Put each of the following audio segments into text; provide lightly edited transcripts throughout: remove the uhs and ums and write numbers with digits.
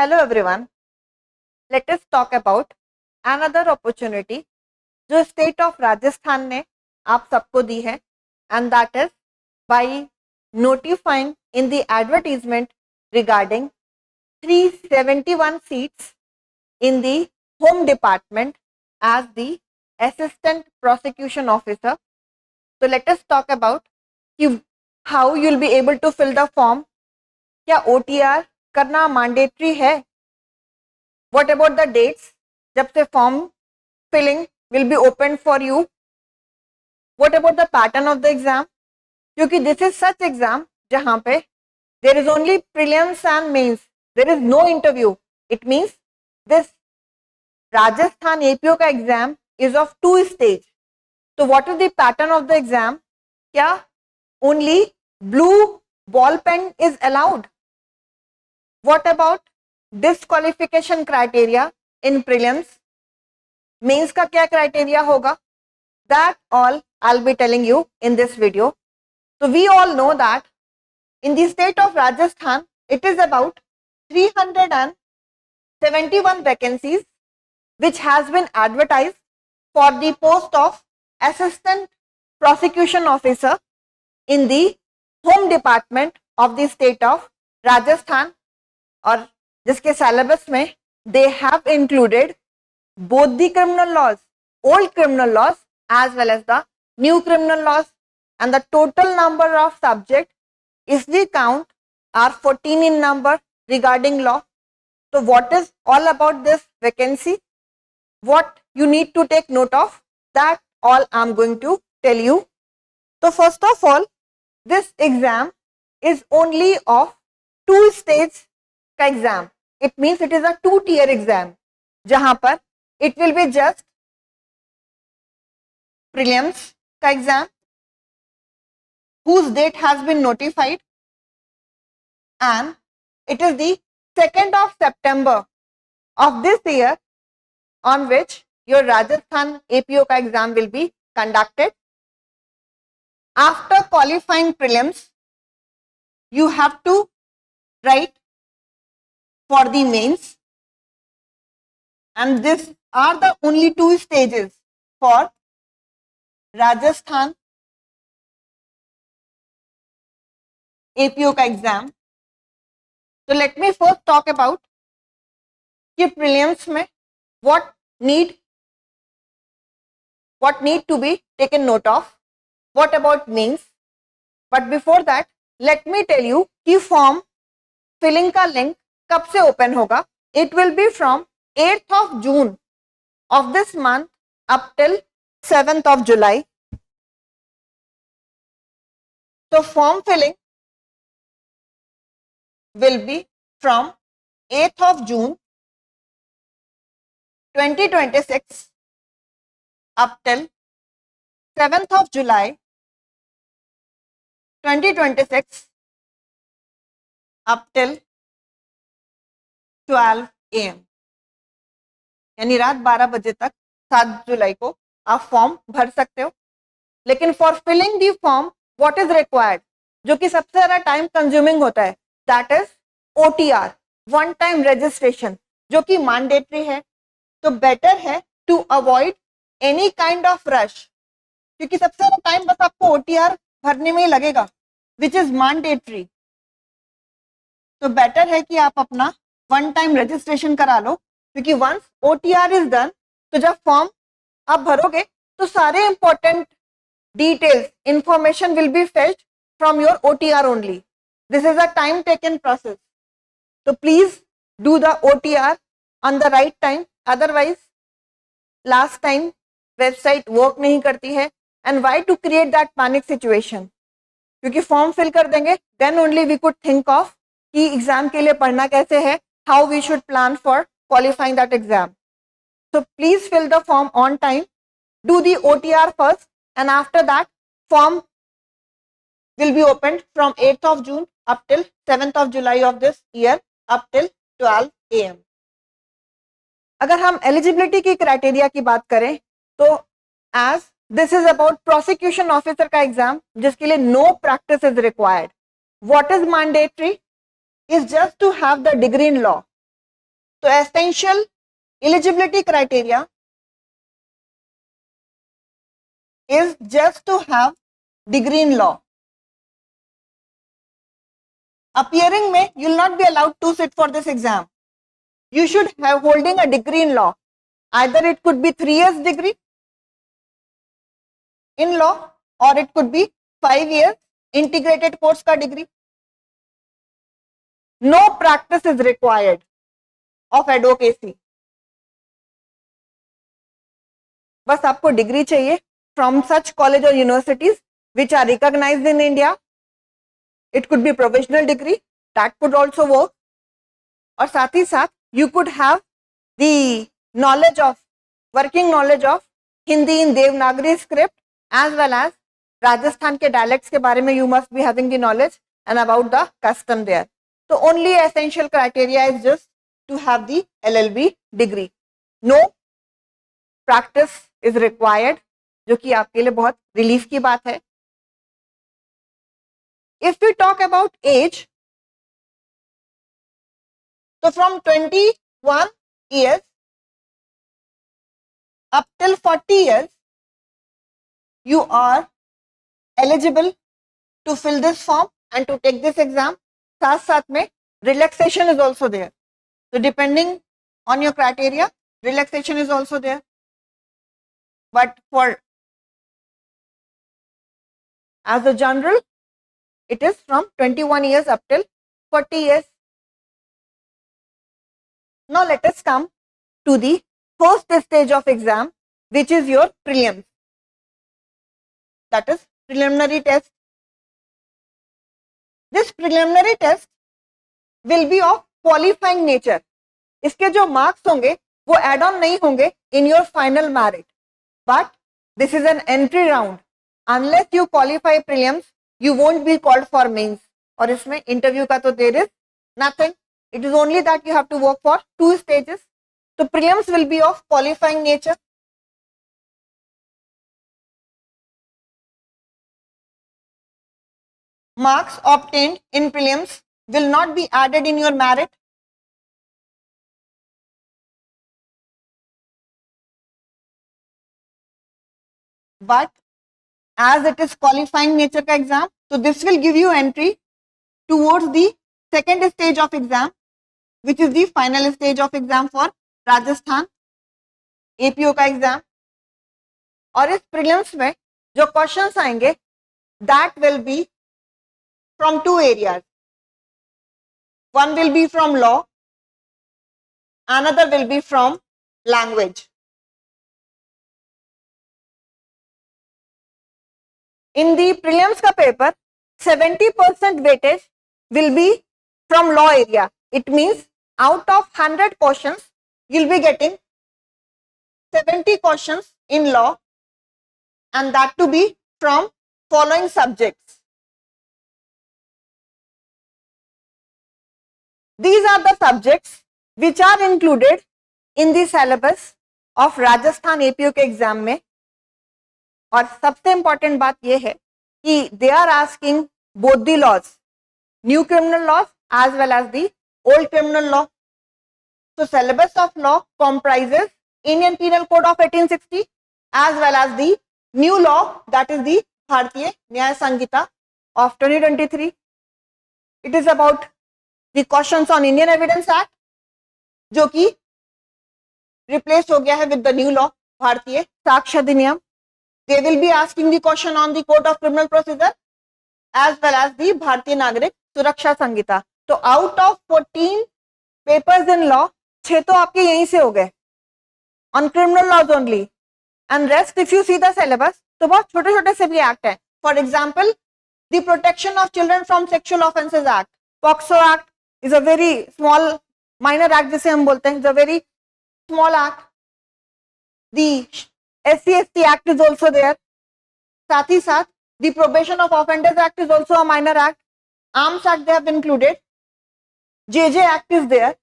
Hello everyone, let us talk about another opportunity जो state of Rajasthan ने आप सबको दी है, and that is by notifying in the advertisement regarding 371 seats in the home department as the assistant prosecution officer. So let us talk about how you'll be able to fill the form. क्या OTR करना mandatory है? What about the dates जब से form filling will be opened for you? What about the pattern of the exam? क्योंकि this is such exam जहाँ पे there is only prelims and mains, there is no interview. It means this Rajasthan APO का exam is of 2 stage. So what is the pattern of the exam? क्या only blue ball pen is allowed? What about disqualification criteria in prelims? Mains का क्या criteria होगा? That all I'll be telling you in this video. So we all know that in the state of Rajasthan, it is about 371 vacancies which has been advertised for the post of assistant prosecution officer in the home department of the state of Rajasthan, और जिसके syllabus में they have included both the criminal laws, old criminal laws as well as the new criminal laws, and the total number of subjects is the count are 14 in number regarding law. So what is all about this vacancy? What you need to take note of, that all I'm going to tell you. So first of all, this exam is only of 2 stage का exam. It means it is a 2-tier exam जहाँ पर it will be just prelims का exam whose date has been notified, and it is the 2nd of September of this year on which your Rajasthan APO ka exam will be conducted. After qualifying prelims, you have to write for the mains, and these are the only 2 stages for Rajasthan APO ka exam. So let me first talk about कि prelims में what need to be taken note of. What about mains? But before that, let me tell you कि form filling का link कब से open होगा. It will be from 8th of June of this month up till 7th of July. So form filling will be from 8th of June 2026 up till 7th of July 2026 up till 12 AM, यानी रात 12 बजे तक 7 जुलाई को आप form भर सकते हो. लेकिन for filling the form what is required, जो कि सबसे ज्यादा टाइम कंज्यूमिंग होता है, that is OTR, one time registration, जो कि मैंडेटरी है. तो बेटर है to avoid any kind of rush, क्योंकि सबसे ज्यादा टाइम बस आपको OTR भरने में ही लगेगा विच इज मैंडेटरी. तो बेटर है कि आप अपना वन टाइम रजिस्ट्रेशन करा लो, क्योंकि वंस OTR इज डन, तो जब फॉर्म आप भरोगे तो सारे important details information will be fetched from your OTR only. This is a time taken process. तो please do the OTR on the right time, otherwise last time website work नहीं करती है. And why to create that panic situation, क्योंकि form fill कर देंगे then only we could think of कि exam के लिए पढ़ना कैसे है, how we should plan for qualifying that exam. So please fill the form on time, do the OTR first, and after that form will be opened from 8th of June up till 7th of July of this year up till 12 AM. अगर हम eligibility की criteria की बात करें तो as this is about prosecution officer का exam जिसके लिए no practice is required. What is mandatory is just to have the degree in law. तो essential eligibility criteria is just to have degree in law. Appearing में you will not be allowed to sit for this exam. You should have holding a degree in law. Either it could be 3 years degree in law or it could be 5 years integrated course का degree. No practice is required of advocacy. बस आपको degree चाहिए from such college or universities which are recognized in India. It could be provisional degree, that could also work. और साथ ही साथ you could have the knowledge of working knowledge of Hindi in Devanagari script as well as Rajasthan के dialects के बारे में you must be having the knowledge and about the custom there. So only essential criteria is just to have the LLB degree. No practice is required, जो कि आपके लिए बहुत relief की बात है. If we talk about age, so from 21 years up till 40 years, you are eligible to fill this form and to take this exam. साथ साथ में relaxation is also there. So depending on your criteria, relaxation is also there. But for as a general, it is from 21 years up till 40 years. Now let us come to the first stage of exam, which is your prelims. That is preliminary test. This preliminary test will be of qualifying nature. इसके जो marks होंगे वो add on नहीं होंगे in your final merit. But this is an entry round. Unless you qualify prelims, you won't be called for mains. और इसमें interview का तो there is nothing. It is only that you have to work for 2 stages. So prelims will be of qualifying nature. Marks obtained in prelims will not be added in your merit. But as it is qualifying nature का exam, so this will give you entry towards the second stage of exam, which is the final stage of exam for Rajasthan APO का exam. और इस prelims में जो questions आएंगे, that will be from 2 areas. One will be from law, another will be from language. In the prelims का paper, 70% weightage will be from law area. It means out of 100 questions, you'll be getting 70 questions in law, and that to be from following subjects. These are the subjects which are included in the syllabus of Rajasthan APO के exam में. और सबसे important बात यह है कि they are asking both the laws, new criminal laws as well as the old criminal law. So syllabus of law comprises Indian Penal Code of 1860 as well as the new law, that is the Bharatiya Nyaya Sanhita of 2023. It is about the cautions on Indian Evidence Act, जो कि replace हो गया है with the new law भारतीय साक्ष्य अधिनियम. They will be asking the question on the Code of Criminal Procedure as well as the Bharatiya Nagarik Suraksha Sanhita. So out of 14 papers in law, 6 तो आपके यहीं से हो गए on criminal laws only, and rest if you see the syllabus तो बहुत छोटे छोटे से भी एक्ट है. For example, the Protection of Children from Sexual Offences Act, POCSO Act is a very small minor act जिसे हम बोलते हैं, is a very small act. The SC/ST Act is also there. साथ ही साथ the Probation of Offenders Act is also a minor act. Arms Act they have included. JJ Act is there.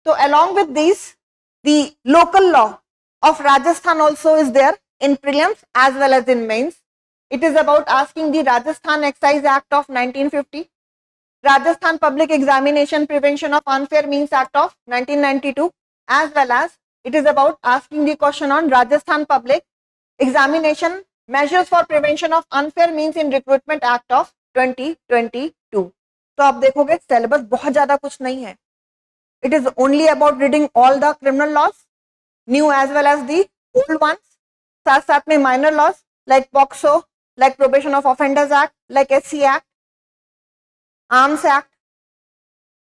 So along with these, the local law of Rajasthan also is there in prelims as well as in mains. It is about asking the Rajasthan Excise Act of 1950, Rajasthan Public Examination Prevention of Unfair Means Act of 1992, as well as it is about asking the question on Rajasthan Public Examination Measures for Prevention of Unfair Means in Recruitment Act of 2022. तो आप देखोगे syllabus बहुत ज्यादा कुछ नहीं है. It is only about reading all the criminal laws, new as well as the old ones. साथ साथ में minor laws like POCSO, like Probation of Offenders Act, like SC Act, Arms Act,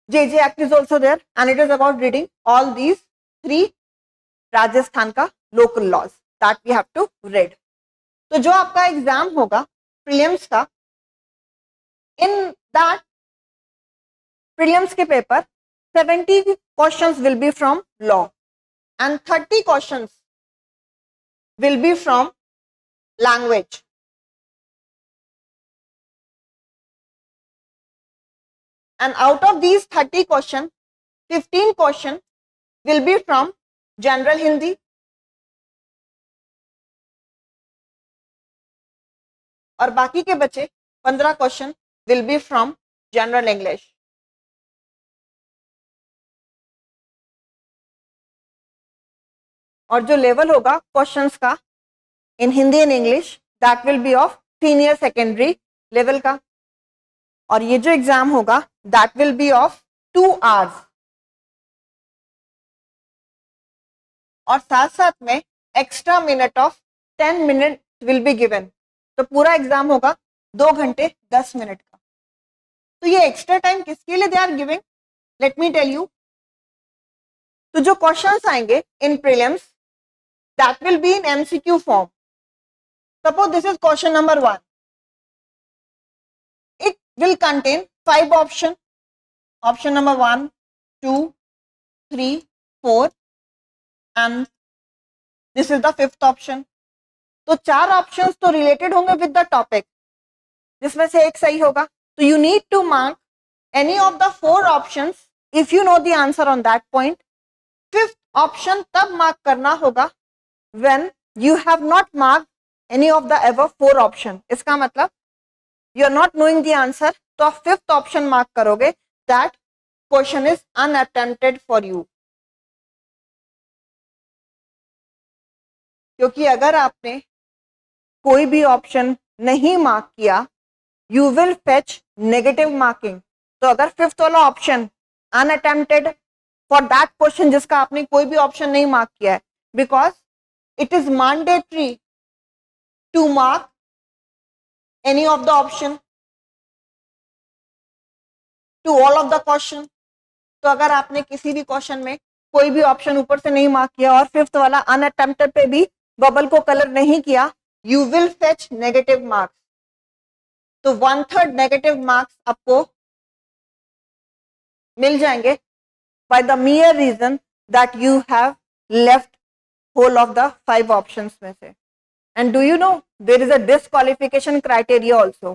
JJ Act is also there, and it is about reading all these three Rajasthan का local laws that we have to read. तो जो आपका exam होगा prelims का, in that prelims के paper 70 questions will be from law and 30 questions will be from language. And out of these 30 questions, 15 questions will be from general Hindi, और बाकी के बचे 15 question will be from general English. और जो level होगा questions का in Hindi and English, that will be of senior secondary level का. और ये जो एग्जाम होगा that will be of 2 hours, और साथ साथ में extra minute of 10 minute will be given. तो पूरा एग्जाम होगा 2 घंटे 10 मिनट का. तो ये एक्स्ट्रा टाइम किसके लिए they are giving, let me tell you. तो जो क्वेश्चंस आएंगे in prelims that will be in MCQ form. Suppose this is question number 1. It will contain 5 option. Option number 1, 2, 3, 4 and this is the 5th option. तो 4 options तो related होंगे with the topic, जिसमें से एक सही होगा. तो you need to mark any of the 4 options if you know the answer on that point. 5th option तब मार्क करना होगा when you have not mark any of the ever 4 option. इसका मतलब you are not knowing the answer, तो आप 5th option mark करोगे that question is unattempted for you. क्योंकि अगर आपने कोई भी ऑप्शन नहीं मार्क किया you will fetch negative marking. तो अगर 5th वाला option unattempted for that question जिसका आपने कोई भी ऑप्शन नहीं मार्क किया है, because it is mandatory to mark any of the option to all of the question. तो अगर आपने किसी भी क्वेश्चन में कोई भी ऑप्शन ऊपर से नहीं मार्क किया और 5th वाला अनअटेम्प्टेड पे भी बबल को कलर नहीं किया, you will fetch negative marks. तो 1/3 नेगेटिव मार्क्स आपको मिल जाएंगे by the mere reason that you have left whole of the 5 options में से. And do you know there is a disqualification criteria also.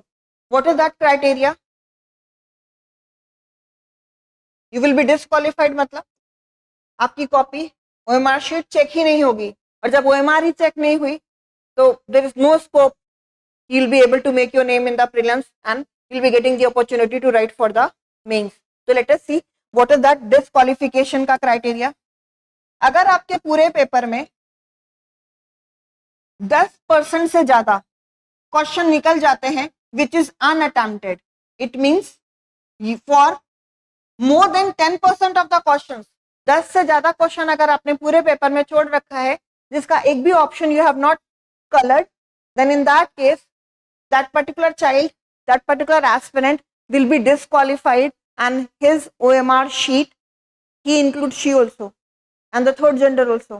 What is that criteria? You will be disqualified, मतलब आपकी copy OMR sheet check ही नहीं होगी, और जब OMR ही check नहीं हुई तो there is no scope you will be able to make your name in the prelims and you will be getting the opportunity to write for the mains. So let us see what is that disqualification का criteria. अगर आपके पूरे paper में 10% से ज्यादा question निकल जाते हैं which is unattempted, it means for more than 10% of the questions, 10 से ज्यादा क्वेश्चन अगर आपने पूरे पेपर में छोड़ रखा है जिसका एक भी option you have not colored, then in that case that particular child, that particular aspirant will be disqualified and his OMR sheet, he includes she also and the third gender also.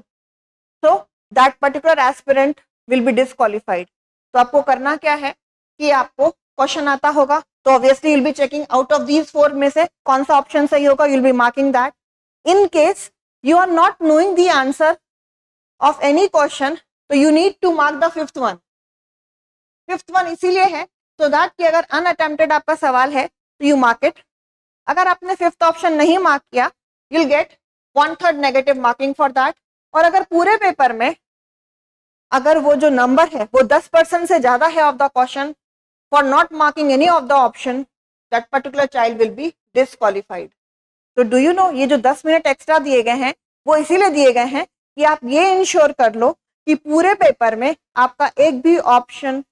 So that particular aspirant will be disqualified. तो आपको करना क्या है कि आपको question आता होगा तो obviously you'll be checking out of these 4 में से कौन सा ऑप्शन सही होगा, you'll be marking that. In case you are not knowing the answer of any question, तो you need to mark the 5th one. 5th one इसीलिए है so that कि अगर अनअटेम्प्टेड आपका सवाल है तो यू मार्क इट. अगर आपने 5th ऑप्शन नहीं मार्क किया you will get 1/3 negative marking for that. और अगर पूरे पेपर में अगर वो जो नंबर है वो 10% से ज्यादा है of the question for not marking any of the option, that particular child will be disqualified. तो डू यू नो, ये जो 10 मिनट एक्स्ट्रा दिए गए हैं वो इसीलिए दिए गए हैं कि आप ये इंश्योर कर लो कि पूरे पेपर में आपका एक भी ऑप्शन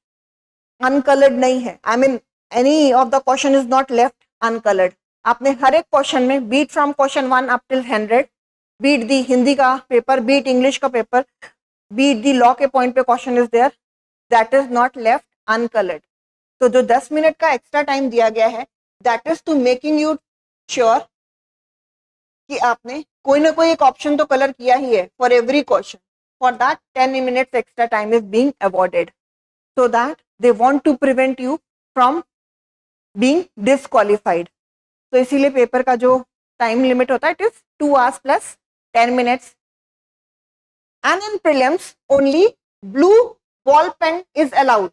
अनकलर्ड नहीं है। I mean any of the question is not left uncoloured. आपने हर एक क्वेश्चन में, be it from question 1 up till 100, be it the Hindi का पेपर, बीट इंग्लिश का पेपर, बीट दी लॉ के पॉइंट पे question is there, that is not left uncoloured. तो जो 10 मिनट का एक्स्ट्रा टाइम दिया गया है, that is to making you sure कि आपने कोई ना कोई एक ऑप्शन तो कलर किया ही है for every question. For that 10 minutes extra time is being awarded, so that they want to prevent you from being disqualified. तो इसीलिए पेपर का जो टाइम लिमिट होता है it is 2 hours plus 10 minutes. And in prelims only blue ball pen is allowed.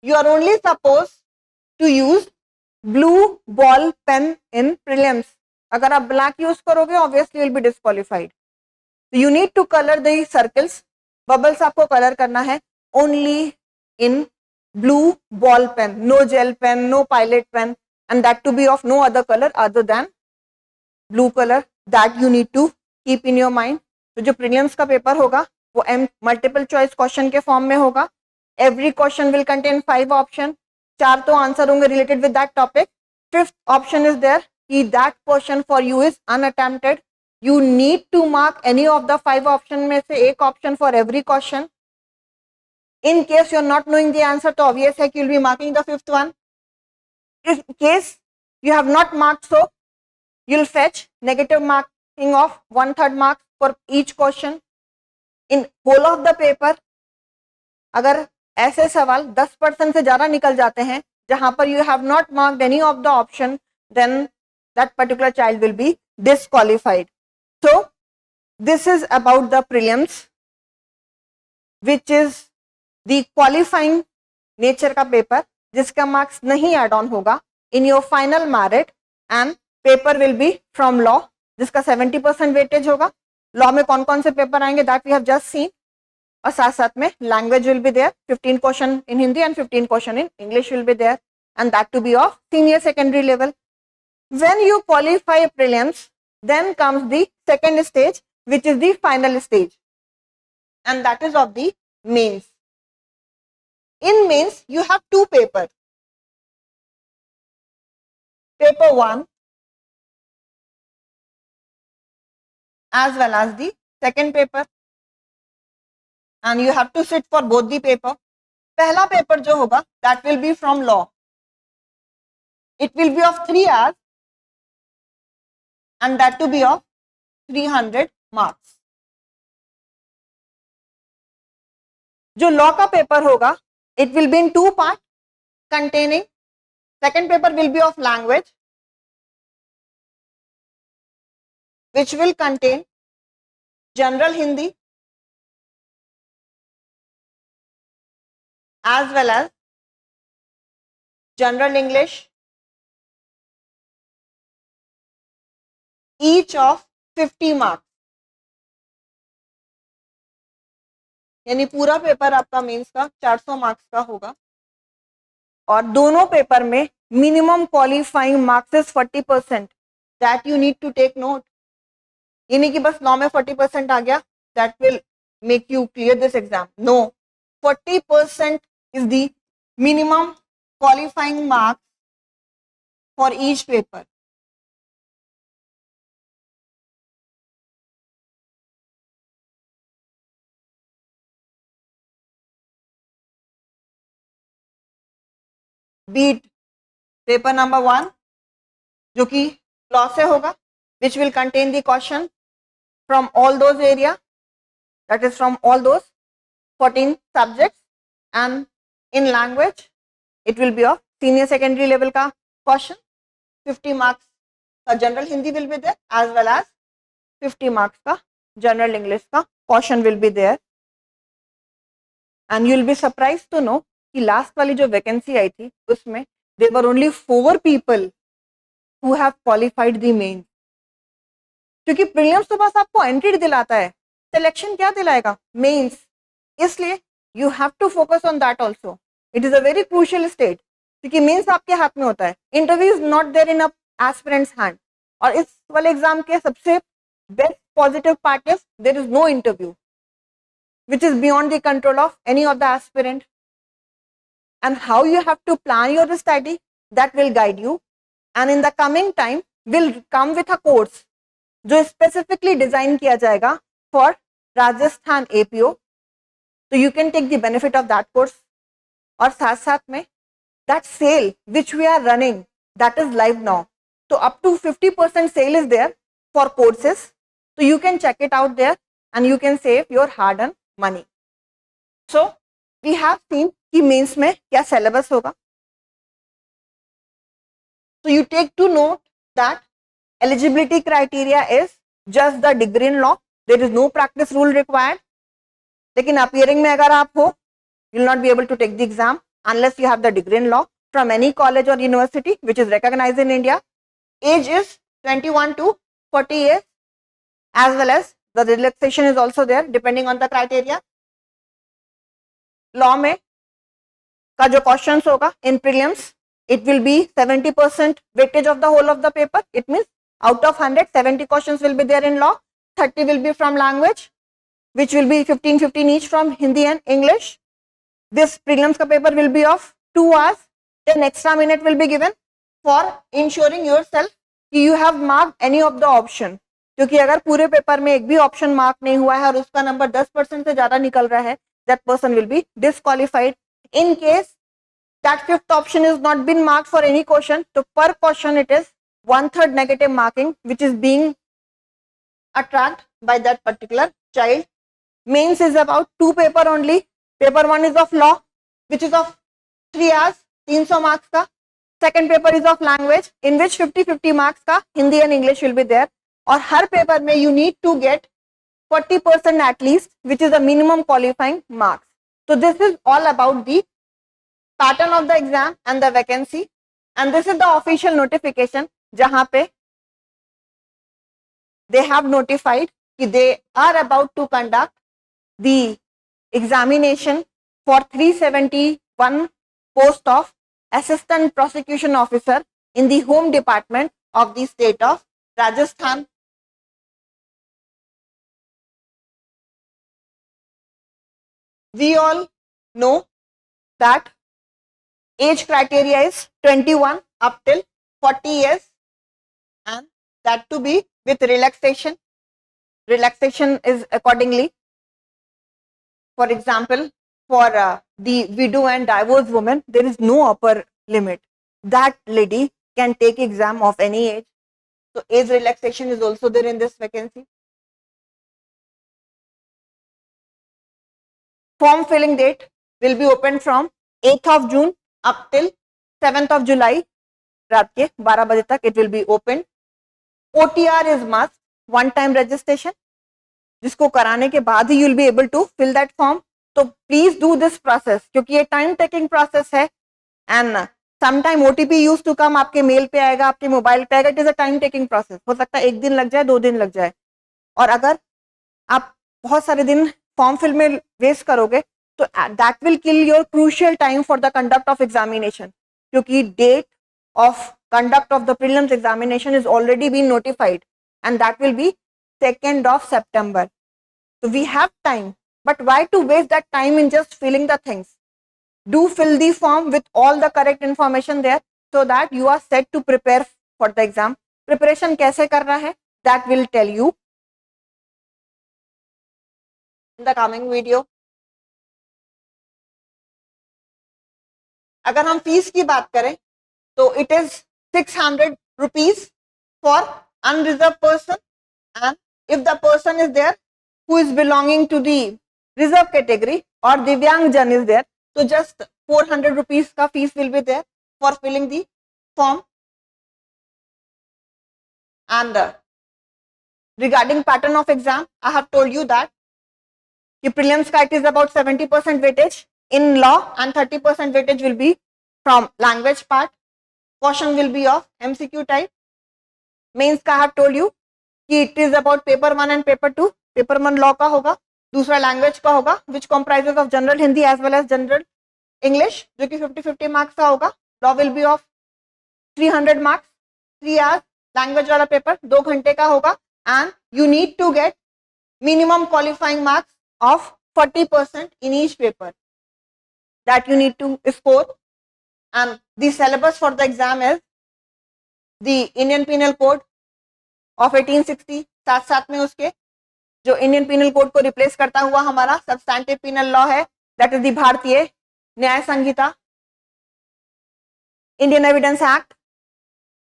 You are only supposed to use blue ball pen in prelims. अगर आप black use करोगे obviously you will be disqualified. You need to color the circles, bubbles आपको colour करना है only in blue ball pen, no gel pen, no pilot pen, and that to be of no other color other than blue color. That you need to keep in your mind. तो जो prelims का paper होगा वो multiple choice question के form में होगा. Every question will contain 5 option. 4 तो answer होंगे related with that topic. 5th option is there कि that question for you is unattempted. You need to mark any of the 5 option में से एक option for every question. In case you are not knowing the answer, तो obvious है कि you will be marking the 5th one. In case you have not marked, so you will fetch negative marking of 1/3 marks for each question. In whole of the paper, अगर ऐसे सवाल 10% से ज़्यादा निकल जाते हैं जहाँ पर you have not marked any of the option, then that particular child will be disqualified. So this is about the prelims, which is the qualifying nature का पेपर जिसका मार्क्स नहीं एड ऑन होगा in your final merit, and paper will be from law जिसका 70% weightage होगा. Law में कौन कौन से पेपर आएंगे that we have just seen, और साथ साथ में language will be there, 15 question in Hindi and 15 question in English will be there, and that to be of senior secondary level. When you qualify prelims, then comes the second stage, which is the final stage, and that is of the mains. In mains you have 2 papers, paper 1 as well as the second paper, and you have to sit for both the paper. पहला paper जो होगा that will be from law. It will be of 3 hours and that to be of 300 marks. जो law का paper होगा it will be in 2 parts containing, second paper will be of language which will contain general Hindi as well as general English, each of 50 marks. यानी पूरा paper आपका mains का 400 marks का होगा, और दोनों पेपर में minimum qualifying marks is 40%. That you need to take note. ये नहीं कि बस 9 में 40% आ गया that will make you clear this exam. No, 40% is the minimum qualifying marks for each paper. Be it paper number 1 जो कि लॉ से होगा, which will contain the question from all those area, that is from all those 14 subjects, and in language it will be of senior secondary level का question. 50 marks का general Hindi will be there as well as 50 marks का general English का question will be there. And you will be surprised to know कि last वाली जो vacancy आई थी उसमें there were only 4 people who have qualified the mains. क्योंकि prelims तो बस आपको एंट्री दिलाता है, सिलेक्शन क्या दिलाएगा? मेंस. इसलिए you have to focus on that also. It is a very crucial state, क्योंकि मेंस आपके हाथ में होता है, interview is not there in a aspirant's hand. और इस वाले एग्जाम के सबसे best positive part is there is no interview which is beyond the control of any of the aspirant. And how you have to plan your study, that will guide you. And in the coming time will come with a course जो specifically design किया जाएगा for Rajasthan APO, so you can take the benefit of that course. और साथ साथ में that sale which we are running, that is live now, so up to 50% sale is there for courses, so you can check it out there and you can save your hard earned money. So we have seen कि mains में क्या syllabus होगा. So you take to note that eligibility criteria is just the degree in law. There is no practice rule required. लेकिन appearing में अगर आप हो, you will not be able to take the exam unless you have the degree in law from any college or university which is recognized in India. Age is 21 to 40 years, as well as the relaxation is also there depending on the criteria. Law में का जो questions होगा in prelims, it will be 70% weightage of the whole of the paper. It means out of 100 70 questions will be there in law, 30 will be from language which will be 15 each from Hindi and English. This prelims का paper will be of 2 hours. 10 extra minute will be given for ensuring yourself कि you have marked any of the option. क्योंकि अगर पूरे paper में एक भी option mark नहीं हुआ है और उसका नंबर 10% से ज्यादा निकल रहा है, that person will be disqualified. In case that fifth option is not been marked for any question, so per question it is 1/3 negative marking which is being attracted by that particular child. Mains is about 2 paper only. Paper 1 is of law which is of 3 hours, 300 marks का. Second paper is of language in which 50-50 marks का Hindi and English will be there. और हर paper में you need to get 40% at least, which is the minimum qualifying marks. So this is all about the pattern of the exam and the vacancy, and this is the official notification जहाँ पे they have notified कि they are about to conduct the examination for 371 post of assistant prosecution officer in the home department of the state of Rajasthan. We all know that age criteria is 21 up till 40 years, and that to be with relaxation. Relaxation is accordingly. For example, for the widow and divorced woman, there is no upper limit. That lady can take exam of any age. So age relaxation is also there in this vacancy. Form filling date will be open from 8th of June up till 7th of July. रात के 12 बजे तक it will be open. OTR is must, one time registration, जिसको कराने के बाद ही you will be able to fill that form. तो please do this process क्योंकि ये time taking process है, and sometime OTP used to come, आपके mail पे आएगा, आपके मोबाइल पे आएगा. It is a time taking process. हो सकता है 1 दिन लग जाए, 2 दिन लग जाए, और अगर आप बहुत सारे दिन फॉर्म फिल में वेस्ट करोगे तो that will kill your crucial time for the conduct of examination, क्योंकि date of conduct of the prelims examination is already been notified, and that will be 2nd of September. So we have time, but why to waste that time in just filling the things? Do fill the form with all the correct information there so that you are set to prepare for the exam. Preparation कैसे करना है, that will tell you in the coming video. अगर हम fees की बात करें तो it is 600 rupees for unreserved person, and if the person is there who is belonging to the reserved category or Divyang Jan is there, so just 400 rupees का fees will be there for filling the form. And regarding pattern of exam, I have told you that the prelims का it is about 70% weightage in law and 30% weightage will be from language part. Question will be of MCQ type. Mains का I have told you कि it is about paper 1 and paper 2. Paper 1 law का होगा, दूसरा language का होगा which comprises of general Hindi as well as general English जो कि 50-50 marks का होगा, law will be of 300 marks, 3 hours, language वाला पेपर 2 घंटे का होगा, and you need to get minimum qualifying marks of 40% in each paper that you need to score. And the syllabus for the exam is the Indian Penal Code of 1860, साथ साथ में उसके जो Indian penal code को replace करता हुआ हमारा substantive penal law है, that is the Bharatiya Nyaya Sanhita, Indian evidence act,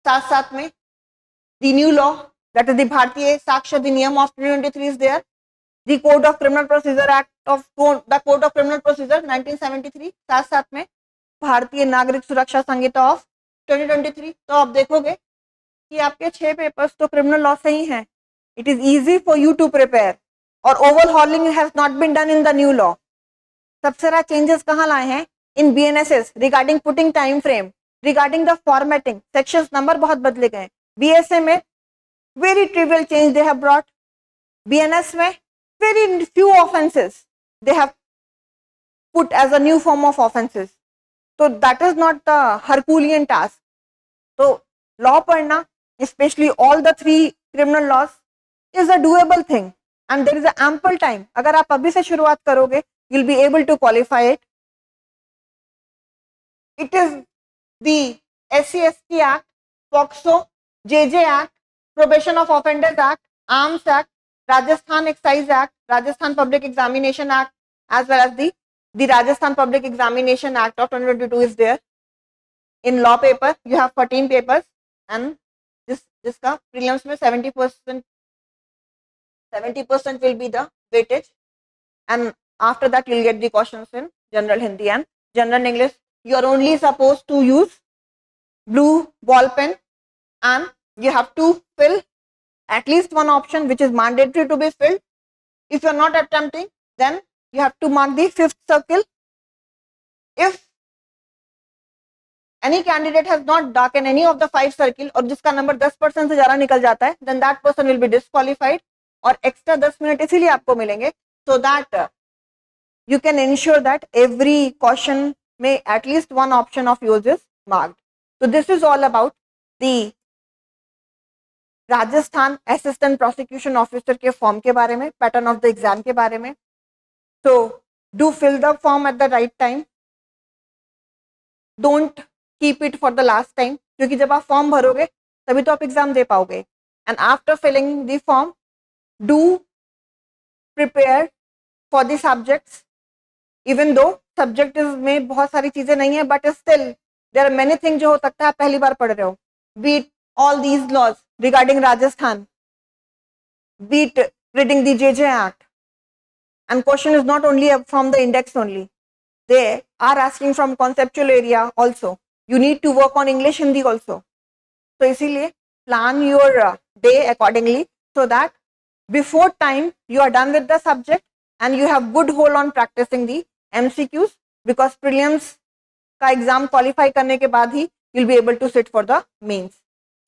साथ साथ में the new law that is the Bharatiya Sakshya Adhiniyam of 1923 is there, the code of criminal procedure act of the code of criminal procedure 1973, साथ साथ में भारतीय नागरिक सुरक्षा संहिता ऑफ 2023। तो आप देखोगे कि आपके 6 पेपर्स तो क्रिमिनल लॉ से ही हैं। It is easy for you to prepare, और overhauling has not been done in the new law. सबसे ज्यादा चेंजेस कहाँ लाए हैं? In BNSS regarding putting time frame, regarding the formatting, sections number बहुत बदले गए। बीएसए में very trivial change they have brought, BNS में very few offenses they have put as a new form of offenses, so that is not the Herculean task. So law पढ़ना, especially all the 3 criminal laws, is a doable thing and there is a ample time. अगर आप अभी से शुरुआत करोगे you'll be able to qualify it. It is the SC/ST Act, POCSO, JJ Act, Probation of Offenders Act, Arms Act, Rajasthan Excise Act, Rajasthan Public Examination Act, as well as the Rajasthan Public Examination Act of 2022 is there. In law paper, you have 14 papers, and जिसका prelims में 70% will be the weightage, and after that you'll get the questions in general Hindi and general English. You are only supposed to use blue ball pen, and you have to fill at least one option which is mandatory to be filled. If you are not attempting, then you have to mark the 5th circle. If any candidate has not darkened any of the 5 circle और जिसका number 10% से ज़्यादा निकल जाता है, then that person will be disqualified, और extra 10 minute इसीलिए आपको मिलेंगे, so that you can ensure that every question में at least one option of yours is marked. So this is all about the Rajasthan assistant prosecution officer के form के बारे में, pattern of the exam के बारे में। So do fill the form at the right time, don't keep it for the last time, क्योंकि जब आप फॉर्म भरोगे तभी तो आप एग्जाम दे पाओगे। And after filling the form, do prepare for the subjects, even though subject में बहुत सारी चीजें नहीं है, but still there are many thing जो हो सकता है आप पहली बार पढ़ रहे हो, beat all these laws regarding Rajasthan, be it reading the JJ Act, and question is not only from the index only, they are asking from conceptual area also. You need to work on English Hindi also. So इसीलिए plan your day accordingly, so that before time you are done with the subject and you have good hold on practicing the MCQs, because prelims का exam qualify करने के बाद ही you'll be able to sit for the mains.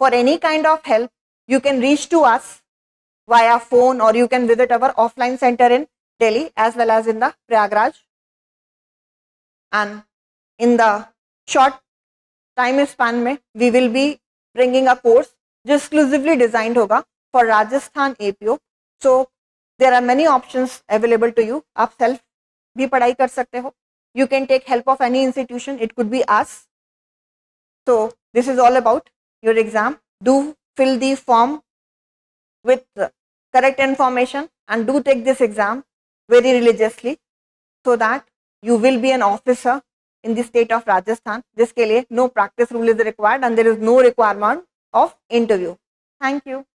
For any kind of help, you can reach to us via phone, or you can visit our offline center in Delhi as well as in the Prayagraj. And in the short time span में, we will be bringing a course जो exclusively designed होगा for Rajasthan APO. So there are many options available to you. आप self भी पढ़ाई कर सकते हो. You can take help of any institution. It could be us. So this is all about your exam. Do fill the form with correct information and do take this exam very religiously, so that you will be an officer in the state of Rajasthan. जिसके लिए no practice rule is required and there is no requirement of interview. Thank you.